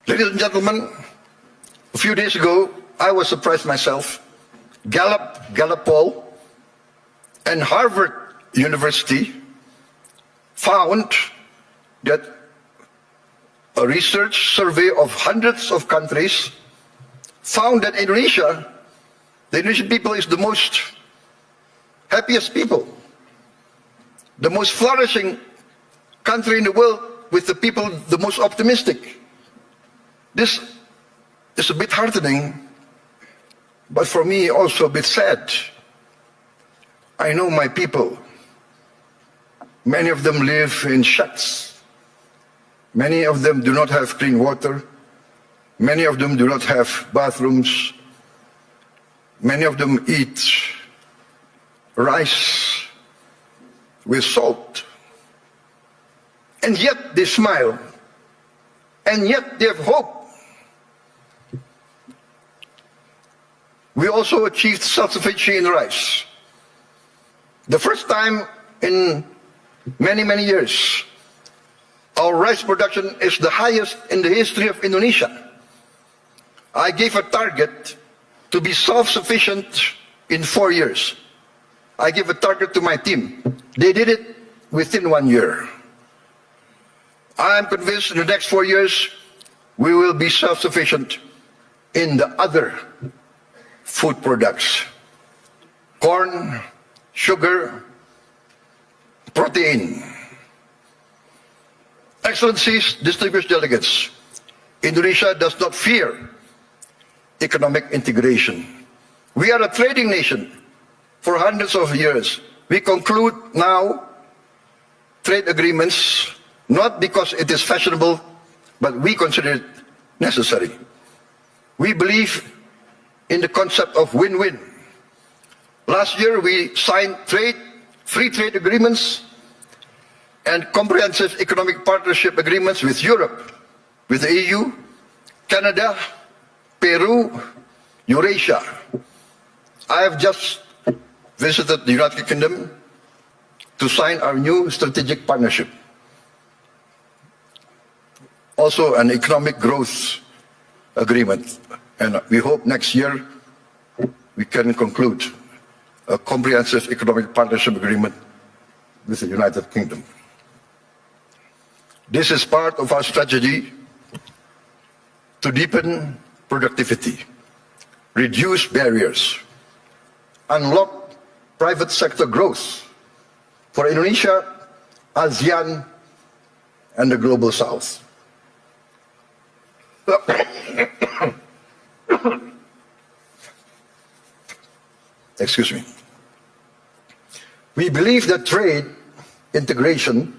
Ladies and gentlemen, a few days ago, I was surprised myself. Gallup poll and Harvard University found that a research survey of hundreds of countries found that Indonesia, the Indonesian people, is the most happiest people, the most flourishing country in the world, with the people the most optimistic. This is a bit heartening, but for me also a bit sad. I know my people. Many of them live in shacks. Many of them do not have clean water. Many of them do not have bathrooms. Many of them eat rice with salt. And yet they smile. And yet they have hope. We also achieved self-sufficiency in rice. The first time in many, many years, our rice production is the highest in the history of Indonesia. I gave a target to be self-sufficient in 4 years. I gave a target to my team. They did it within 1 year. I am convinced in the next 4 years, we will be self-sufficient in the other food products. Corn, sugar, protein. Excellencies, distinguished delegates, Indonesia does not fear economic integration. We are a trading nation for hundreds of years. We conclude now trade agreements not because it is fashionable, but we consider it necessary. We believe in the concept of win-win. Last year we signed free trade agreements and comprehensive economic partnership agreements with Europe, with the EU, Canada, Peru, Eurasia. I have just visited the United Kingdom to sign our new strategic partnership. Also an economic growth agreement. And we hope next year we can conclude a comprehensive economic partnership agreement with the United Kingdom. This is part of our strategy to deepen productivity, reduce barriers, unlock private sector growth for Indonesia, ASEAN, and the Global South. Excuse me. We believe that trade integration,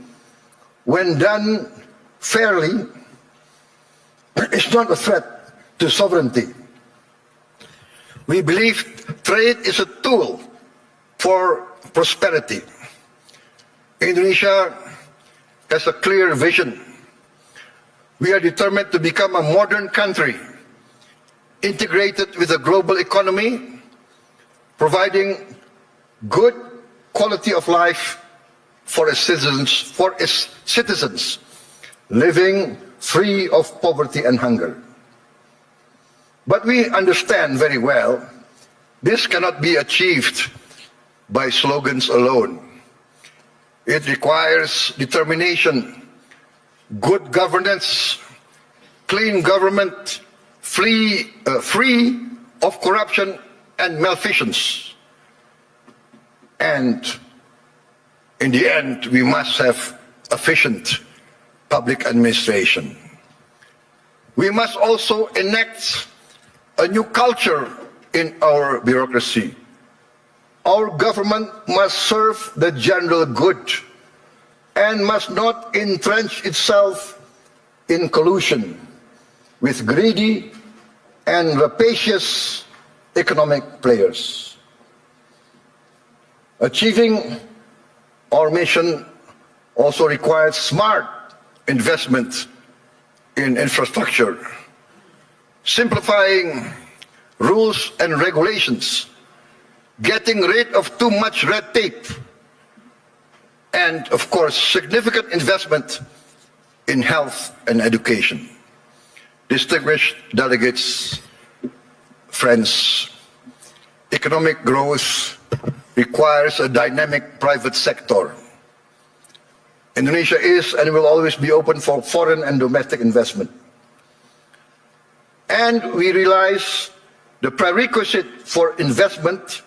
when done fairly, is not a threat to sovereignty. We believe trade is a tool for prosperity. Indonesia has a clear vision. We are determined to become a modern country, integrated with a global economy, providing good quality of life for its citizens, living free of poverty and hunger. But we understand very well this cannot be achieved by slogans alone. It requires determination, good governance, clean government, free of corruption and malfeasance. And in the end, we must have efficient public administration. We must also enact a new culture in our bureaucracy. Our government must serve the general good and must not entrench itself in collusion with greedy and rapacious economic players. Achieving our mission also requires smart investment in infrastructure, simplifying rules and regulations, getting rid of too much red tape, and of course significant investment in health and education. distinguished delegates, friends, economic growth requires a dynamic private sector. Indonesia is and will always be open for foreign and domestic investment. And we realize the prerequisite for investment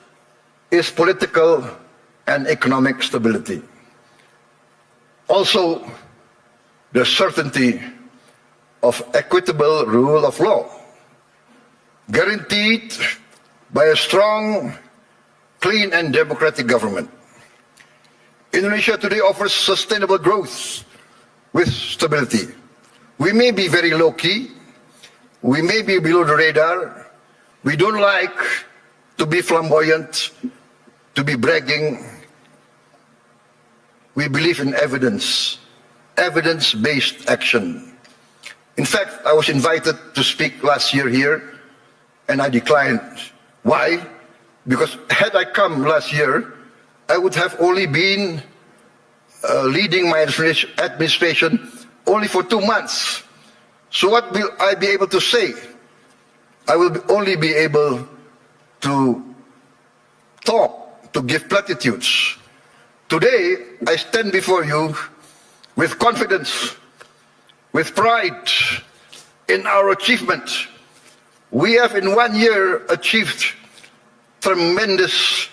is political and economic stability. Also, the certainty of equitable rule of law, guaranteed by a strong, clean and democratic government. Indonesia today offers sustainable growth with stability. We may be very low-key, we may be below the radar, we don't like to be flamboyant, to be bragging. We believe in evidence, evidence-based action. In fact, I was invited to speak last year here, and I declined. Why? Because had I come last year, I would have only been leading my administration only for 2 months. So what will I be able to say? I will only be able to talk, to give platitudes. Today, I stand before you with confidence, with pride in our achievement. We have in 1 year achieved tremendous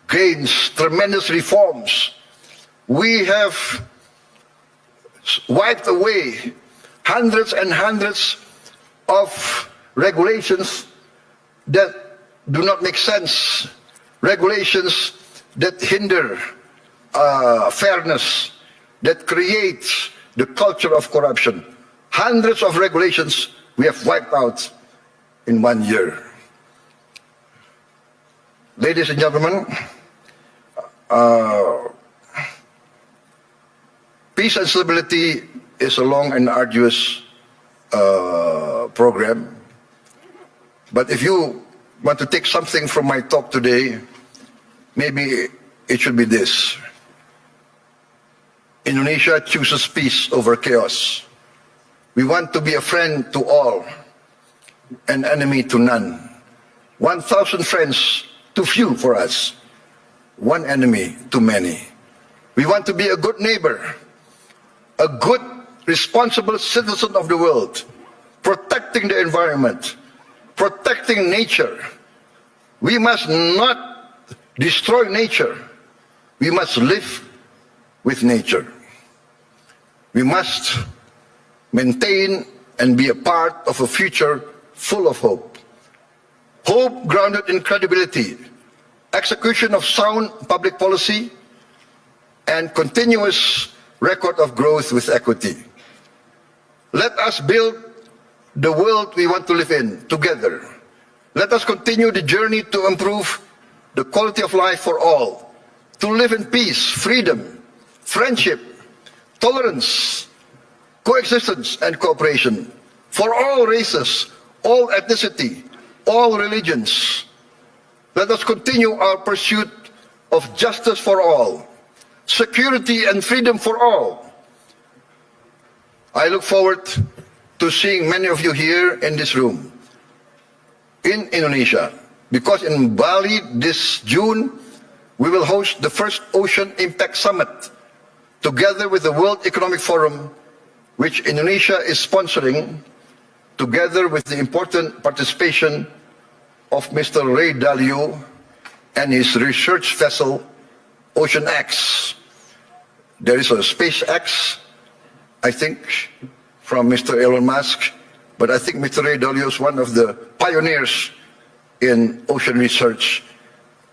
gains, tremendous reforms. We have wiped away hundreds and hundreds of regulations that do not make sense, regulations that hinder fairness, that create the culture of corruption. Hundreds of regulations we have wiped out in 1 year. Ladies and gentlemen, peace and stability is a long and arduous program. But if you want to take something from my talk today, maybe it should be this. Indonesia chooses peace over chaos. We want to be a friend to all, an enemy to none. 1,000 friends too few for us, one enemy too many. We want to be a good neighbor, a good, responsible citizen of the world, protecting the environment, protecting nature. We must not destroy nature. We must live with nature. We must maintain and be a part of a future full of hope. Hope grounded in credibility, execution of sound public policy, and continuous record of growth with equity. Let us build the world we want to live in together. Let us continue the journey to improve the quality of life for all, to live in peace, freedom, friendship, tolerance, coexistence and cooperation for all races, all ethnicity, all religions. Let us continue our pursuit of justice for all, security and freedom for all. I look forward to seeing many of you here in this room, in Indonesia, because in Bali this June, we will host the first Ocean Impact Summit, together with the World Economic Forum, which Indonesia is sponsoring, together with the important participation of Mr. Ray Dalio and his research vessel, Ocean X. There is a SpaceX, I think, from Mr. Elon Musk, but I think Mr. Ray Dalio is one of the pioneers in ocean research.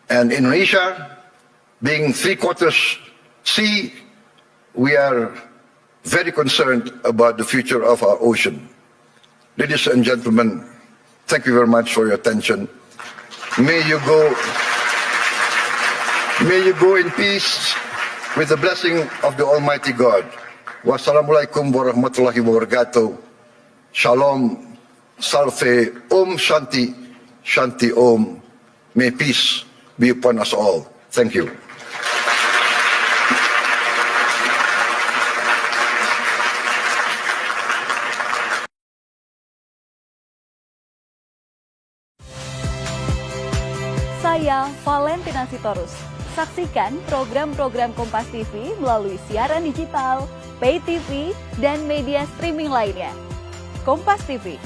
And Indonesia, being 3/4 sea, we are very concerned about the future of our ocean. Ladies and gentlemen, thank you very much for your attention. May you go in peace with the blessing of the Almighty God. Wassalamualaikum warahmatullahi wabarakatuh. Shalom, Salve, Om Shanti, Shanti Om. May peace be upon us all. Thank you. Saya Valentina Sitorus. Saksikan program-program Kompas TV melalui siaran digital, pay TV, dan media streaming lainnya. Kompas TV,